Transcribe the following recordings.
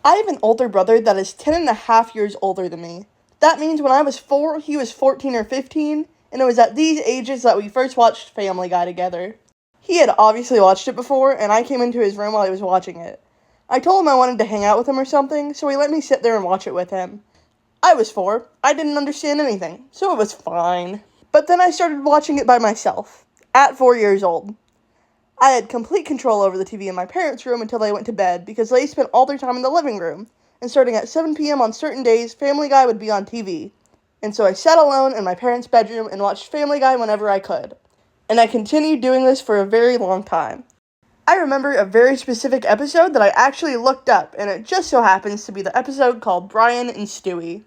I have an older brother that is 10.5 years older than me. That means when I was 4, he was 14 or 15, and it was at these ages that we first watched Family Guy together. He had obviously watched it before, and I came into his room while he was watching it. I told him I wanted to hang out with him or something, so he let me sit there and watch it with him. I was 4, I didn't understand anything, so it was fine. But then I started watching it by myself, at 4 years old. I had complete control over the TV in my parents' room until they went to bed because they spent all their time in the living room, and starting at 7 p.m. on certain days, Family Guy would be on TV. And so I sat alone in my parents' bedroom and watched Family Guy whenever I could. And I continued doing this for a very long time. I remember a very specific episode that I actually looked up, and it just so happens to be the episode called Brian and Stewie.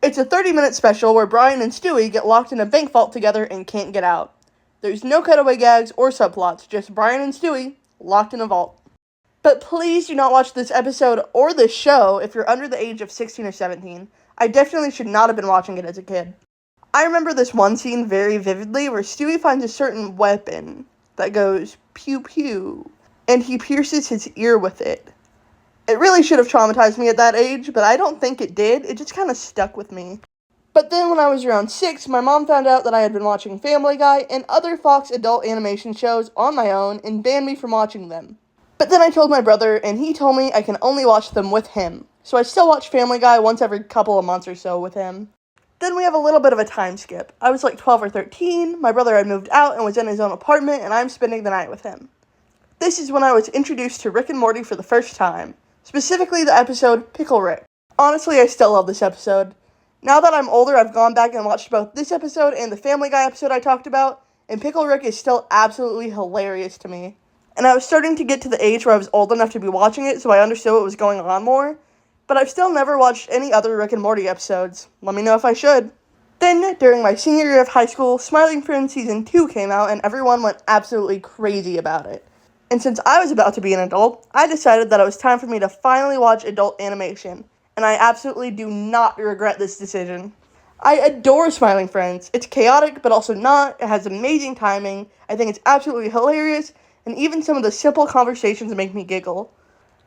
It's a 30-minute special where Brian and Stewie get locked in a bank vault together and can't get out. There's no cutaway gags or subplots, just Brian and Stewie locked in a vault. But please do not watch this episode or this show if you're under the age of 16 or 17. I definitely should not have been watching it as a kid. I remember this one scene very vividly where Stewie finds a certain weapon that goes pew pew, and he pierces his ear with it. It really should have traumatized me at that age, but I don't think it did. It just kind of stuck with me. But then when I was around 6, my mom found out that I had been watching Family Guy and other Fox adult animation shows on my own and banned me from watching them. But then I told my brother, and he told me I can only watch them with him. So I still watch Family Guy once every couple of months or so with him. Then we have a little bit of a time skip. I was like 12 or 13, my brother had moved out and was in his own apartment, and I'm spending the night with him. This is when I was introduced to Rick and Morty for the first time. Specifically the episode Pickle Rick. Honestly, I still love this episode. Now that I'm older, I've gone back and watched both this episode and the Family Guy episode I talked about, and Pickle Rick is still absolutely hilarious to me. And I was starting to get to the age where I was old enough to be watching it, so I understood what was going on more, but I've still never watched any other Rick and Morty episodes. Let me know if I should. Then, during my senior year of high school, Smiling Friends Season 2 came out, and everyone went absolutely crazy about it. And since I was about to be an adult, I decided that it was time for me to finally watch adult animation. And I absolutely do not regret this decision. I adore Smiling Friends. It's chaotic, but also not. It has amazing timing. I think it's absolutely hilarious, and even some of the simple conversations make me giggle.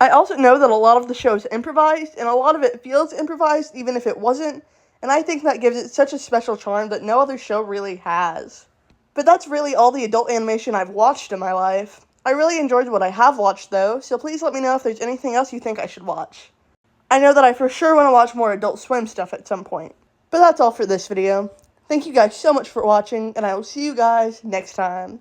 I also know that a lot of the show is improvised, and a lot of it feels improvised even if it wasn't, and I think that gives it such a special charm that no other show really has. But that's really all the adult animation I've watched in my life. I really enjoyed what I have watched though, so please let me know if there's anything else you think I should watch. I know that I for sure want to watch more Adult Swim stuff at some point. But that's all for this video. Thank you guys so much for watching, and I will see you guys next time.